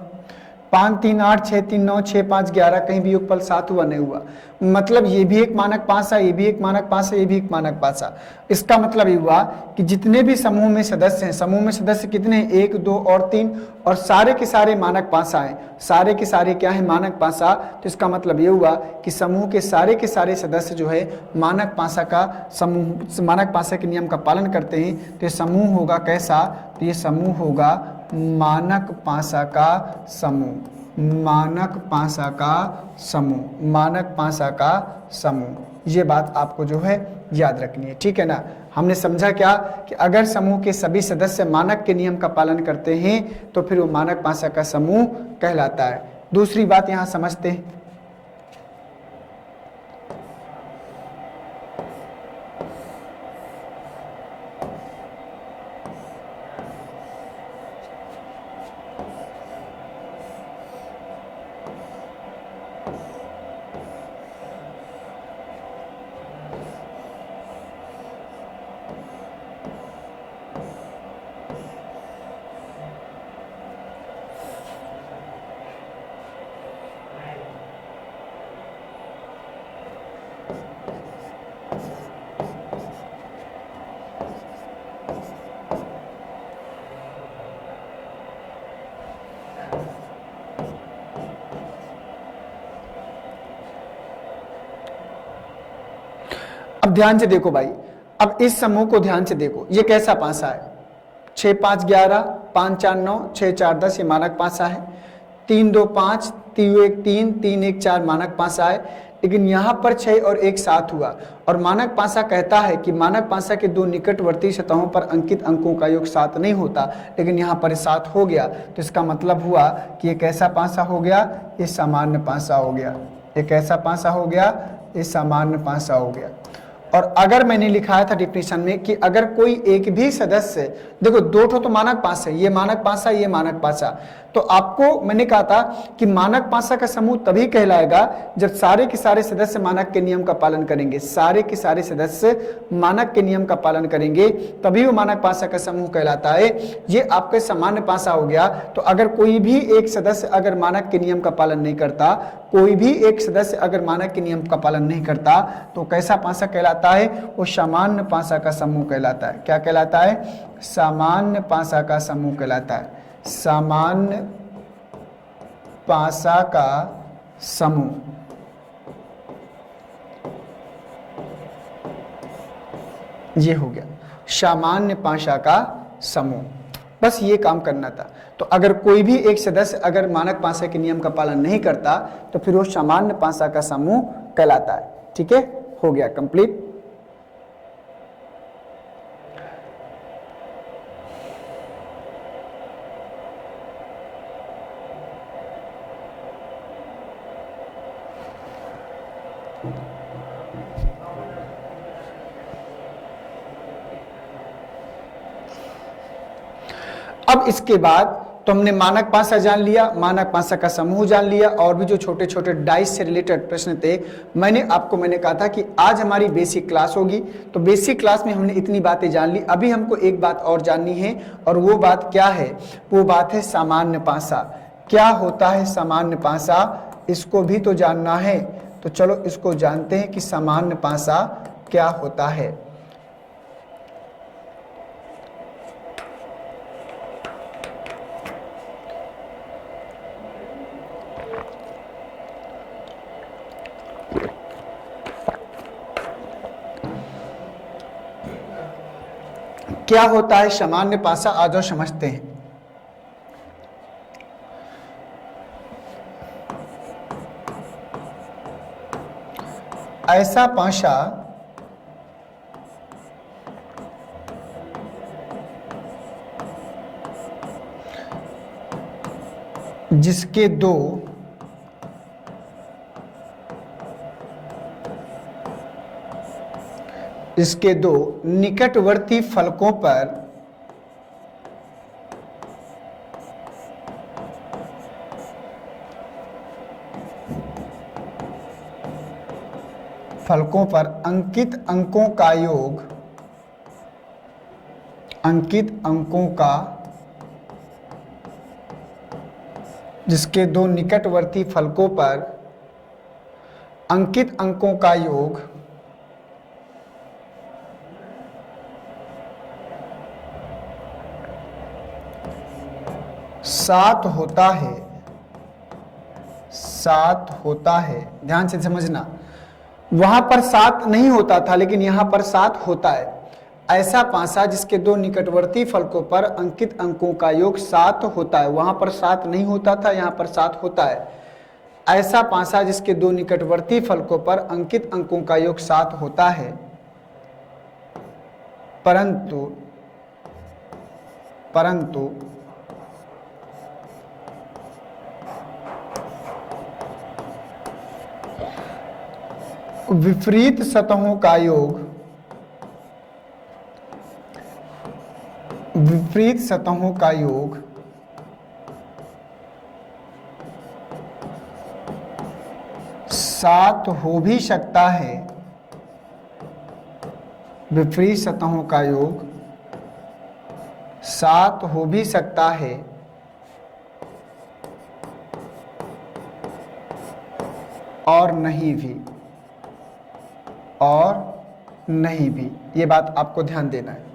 5 3 8 6 3 9 6 5 11, कहीं भी योगफल 7 हुआ नहीं हुआ। मतलब ये भी एक मानक पासा, ये भी एक मानक पासा, ये भी एक मानक पासा। इसका मतलब ये हुआ कि जितने भी समूह में सदस्य हैं, समूह में सदस्य कितने हैं, 1 2 और 3, और सारे के सारे मानक पासा हैं, सारे के सारे क्या है, मानक पासा। तो इसका मतलब ये हुआ कि समूह के सारे सदस्य जो है मानक पासा का समूह, मानक पासा के नियम का पालन करते हैं। तो ये समूह होगा कैसा, तो ये समूह होगा मानक पासा का समूह, मानक पासा का समूह, मानक पासा का समूह। ये बात आपको जो है याद रखनी है, ठीक है ना। हमने समझा क्या कि अगर समूह के सभी सदस्य मानक के नियम का पालन करते हैं तो फिर वो मानक पासा का समूह कहलाता है। दूसरी बात यहां समझते हैं, अब ध्यान से देखो भाई, अब इस समूह को ध्यान से देखो, ये कैसा पासा है, 6 5 11, 5 4 9, 6 4 10, ये मानक पासा है। 3 2 5, 3 1 3, 3 1 4 मानक पासा है। लेकिन यहाँ पर 6 और 1 7 हुआ, और मानक पासा कहता है कि मानक पासा के दो निकटवर्ती सतहों पर अंकित अंकों का योग 7 नहीं होता, लेकिन यहाँ पर 7 हो गया। तो इसका मतलब हुआ कि ये कैसा पासा हो गया, ये सामान्य पासा हो गया। ये कैसा पासा हो गया, ये सामान्य पासा हो गया। और अगर मैंने लिखाया था डिफिनेशन में कि अगर कोई एक भी सदस्य, देखो दो ठो तो मानक पासा है, ये मानक पासा, ये मानक पासा, तो आपको मैंने कहा था कि मानक पासा का समूह तभी कहलाएगा जब सारे के सारे सदस्य मानक के नियम का पालन करेंगे, सारे के सारे सदस्य मानक के नियम का पालन करेंगे, तभी वो मानक पासा का समूह कहलाता है। ये आपका सामान्य पासा हो गया। तो अगर कोई भी एक सदस्य अगर मानक के नियम का पालन नहीं करता, कोई भी एक सदस्य अगर मानक के नियम का पालन नहीं करता, तो कैसा पासा कहलाता है, वो सामान्य पासा का समूह कहलाता है। क्या कहलाता है, सामान्य पासा का समूह कहलाता है, सामान्य पासा का समूह। ये हो गया सामान्य पासा का समूह, बस ये काम करना था। तो अगर कोई भी एक सदस्य अगर मानक पासा के नियम का पालन नहीं करता तो फिर वो सामान्य पासा का समूह कहलाता है। ठीक है, हो गया कंप्लीट। अब इसके बाद तो हमने मानक पासा जान लिया, मानक पासा का समूह जान लिया, और भी जो छोटे छोटे डाइस से रिलेटेड प्रश्न थे मैंने कहा था कि आज हमारी बेसिक क्लास होगी। तो बेसिक क्लास में हमने इतनी बातें जान ली। अभी हमको एक बात और जाननी है, और वो बात क्या है, वो बात है सामान्य पासा। क्या होता है सामान्य पासा, इसको भी तो जानना है। तो चलो इसको जानते हैं कि सामान्य पासा क्या होता है। क्या होता है सामान्य पासा, आ जाओ समझते हैं। ऐसा पासा जिसके दो निकटवर्ती फलकों पर अंकित अंकों का योग, अंकित अंकों का जिसके दो निकटवर्ती फलकों पर अंकित अंकों का योग सात होता है। ध्यान से समझना, वहां पर 7 नहीं होता था लेकिन यहां पर 7 होता है। ऐसा पासा जिसके दो निकटवर्ती फलकों पर अंकित अंकों का योग 7 होता है। वहां पर 7 नहीं होता था, यहां पर 7 होता है। ऐसा पासा जिसके दो निकटवर्ती फलकों पर अंकित अंकों का योग 7 होता है, परंतु विपरीत सतहों का योग 7 हो भी सकता है। विपरीत सतहों का योग 7 हो भी सकता है और नहीं भी। ये बात आपको ध्यान देना है।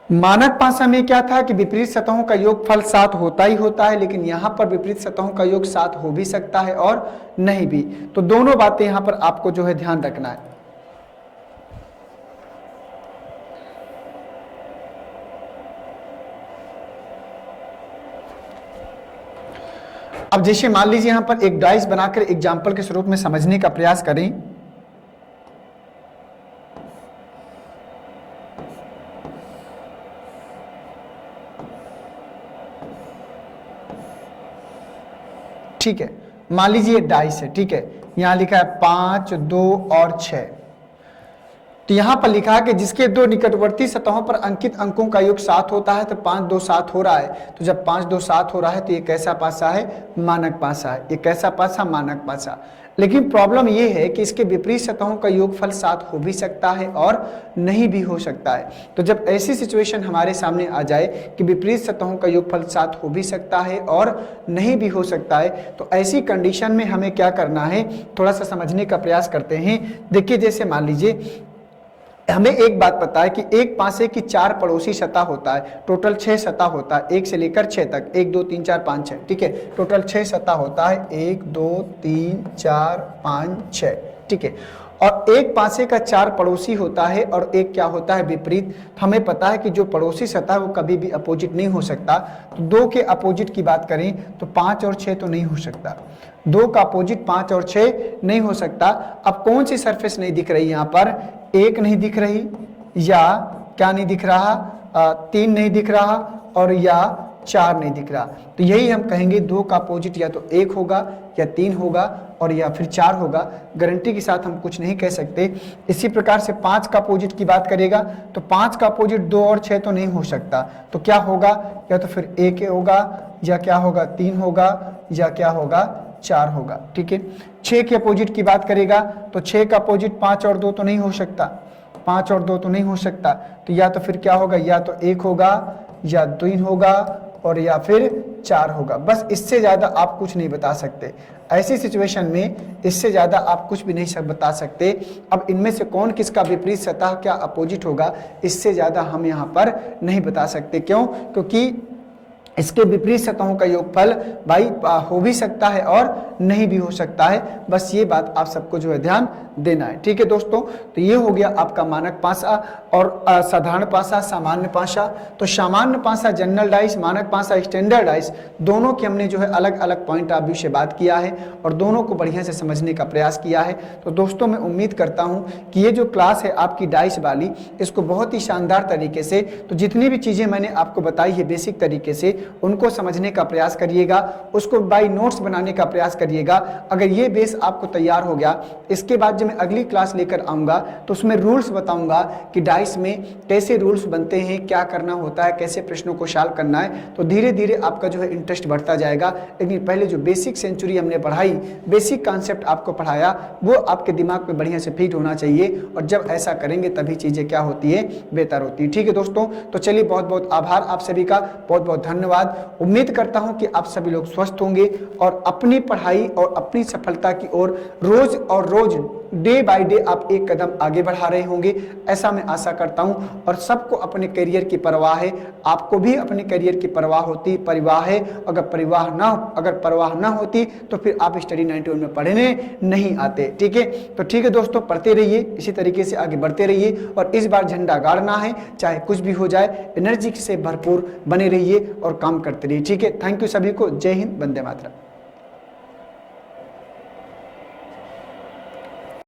मानक पासा में क्या था कि विपरीत सतहों का योगफल 7 होता ही होता है, लेकिन यहां पर विपरीत सतहों का योग 7 हो भी सकता है और नहीं भी। तो दोनों बातें यहां पर आपको जो है ध्यान रखना है। अब जैसे मान लीजिए यहां पर एक डाइस बनाकर एग्जाम्पल के स्वरूप में समझने का प्रयास करें। ठीक है, मान लीजिए डाइस है, ठीक है, यहां लिखा है 5, 2 और 6। तो यहां पर लिखा है कि जिसके दो निकटवर्ती सतहों पर अंकित अंकों का योग 7 होता है, तो 5, 2, 7 हो रहा है। तो जब 5, 2, 7 हो रहा है तो ये कैसा पासा है? मानक पासा है। ये कैसा पासा? मानक पासा। लेकिन प्रॉब्लम ये है कि इसके विपरीत सतहों का योगफल 7 हो भी सकता है और नहीं भी हो सकता है। तो जब ऐसी सिचुएशन हमारे सामने आ जाए कि विपरीत सतहों का योगफल 7 हो भी सकता है और नहीं भी हो सकता है, तो ऐसी कंडीशन में हमें क्या करना है, थोड़ा सा समझने का प्रयास करते हैं। देखिए, जैसे मान लीजिए हमें एक बात पता है कि एक पासे की 4 पड़ोसी सतह होता है। टोटल 6 सतह होता है, 1 से लेकर 6 तक, 1, 2, 3, 4, 5, 6। ठीक है, टोटल 6 सतह होता है, 1, 2, 3, 4, 5, 6। ठीक है, और एक पासे का 4 पड़ोसी होता है और एक क्या होता है? विपरीत। हमें पता है कि जो पड़ोसी सतह है वो कभी भी अपोजिट नहीं हो सकता। तो 2 के अपोजिट की बात करें तो 5 और 6 तो नहीं हो सकता। 2 का अपोजिट 5 और 6 नहीं हो सकता। अब कौन सी सरफेस नहीं दिख रही? यहाँ पर 1 नहीं दिख रही, या क्या नहीं दिख रहा, 3 नहीं दिख रहा, और या 4 नहीं दिख रहा। तो यही हम कहेंगे 2 का अपोजिट या तो 1 होगा या 3 होगा और या फिर 4 होगा। गारंटी के साथ हम कुछ नहीं कह सकते। इसी प्रकार से 5 का अपोजिट की बात करेगा तो 5 का अपोजिट 2 और 6 तो नहीं हो सकता। तो क्या होगा? या तो फिर 1 होगा, या क्या होगा? 3 होगा, या क्या होगा? 4 होगा। ठीक है, 6 के अपोजिट की बात करेगा तो 6 का अपोजिट 5 और 2 तो नहीं हो सकता। 5 और 2 तो नहीं हो सकता। तो या तो फिर क्या होगा? या तो 1 होगा, या 3 होगा, और या फिर 4 होगा। बस इससे ज़्यादा आप कुछ नहीं बता सकते। ऐसी सिचुएशन में इससे ज़्यादा आप कुछ भी नहीं बता सकते। अब इनमें से कौन किसका विपरीत सतह क्या अपोजिट होगा, इससे ज़्यादा हम यहाँ पर नहीं बता सकते। क्यों? क्योंकि इसके विपरीत सतहों का योगफल भाई हो भी सकता है और नहीं भी हो सकता है। बस ये बात आप सबको जो है ध्यान देना है। ठीक है दोस्तों, तो ये हो गया आपका मानक पासा और साधारण पासा, सामान्य पासा। तो सामान्य पासा जनरल डाइस, मानक पासा स्टैंडर्ड डाइस, दोनों की हमने जो है अलग अलग पॉइंट ऑफ व्यू से बात किया है और दोनों को बढ़िया से समझने का प्रयास किया है। तो दोस्तों मैं उम्मीद करता हूँ कि ये जो क्लास है आपकी डाइस वाली, इसको बहुत ही शानदार तरीके से, तो जितनी भी चीज़ें मैंने आपको बताई है बेसिक तरीके से, उनको समझने का प्रयास करिएगा, उसको बाय नोट्स बनाने का प्रयास करिएगा। अगर ये बेस आपको तैयार हो गया, इसके बाद जब मैं अगली क्लास लेकर आऊँगा तो उसमें रूल्स बताऊँगा कि डाइस में कैसे रूल्स बनते हैं, क्या करना होता है, कैसे प्रश्नों को सॉल्व करना है। तो धीरे धीरे आपका जो है इंटरेस्ट बढ़ता जाएगा। लेकिन पहले जो बेसिक सेंचुरी हमने पढ़ाई, बेसिक कॉन्सेप्ट आपको पढ़ाया, वो आपके दिमाग में बढ़िया से फिट होना चाहिए। और जब ऐसा करेंगे तभी चीज़ें क्या होती है? बेहतर होती है। ठीक है दोस्तों, तो चलिए बहुत बहुत आभार आप सभी का, बहुत बहुत धन्यवाद। धन्यवाद। उम्मीद करता हूं कि आप सभी लोग स्वस्थ होंगे और अपनी पढ़ाई और अपनी सफलता की ओर रोज डे बाय डे आप एक कदम आगे बढ़ा रहे होंगे, ऐसा मैं आशा करता हूं। और सबको अपने करियर की परवाह है, आपको भी अपने करियर की परवाह होती, परिवाह है। अगर परवाह ना होती तो फिर आप स्टडी 91 में पढ़ने नहीं आते। ठीक है, तो ठीक है दोस्तों, पढ़ते रहिए, इसी तरीके से आगे बढ़ते रहिए और इस बार झंडा गाड़ना है, चाहे कुछ भी हो जाए, एनर्जी से भरपूर बने रहिए और काम करते रहिए। ठीक है, थैंक यू सभी को। जय हिंद, वंदे मातरम।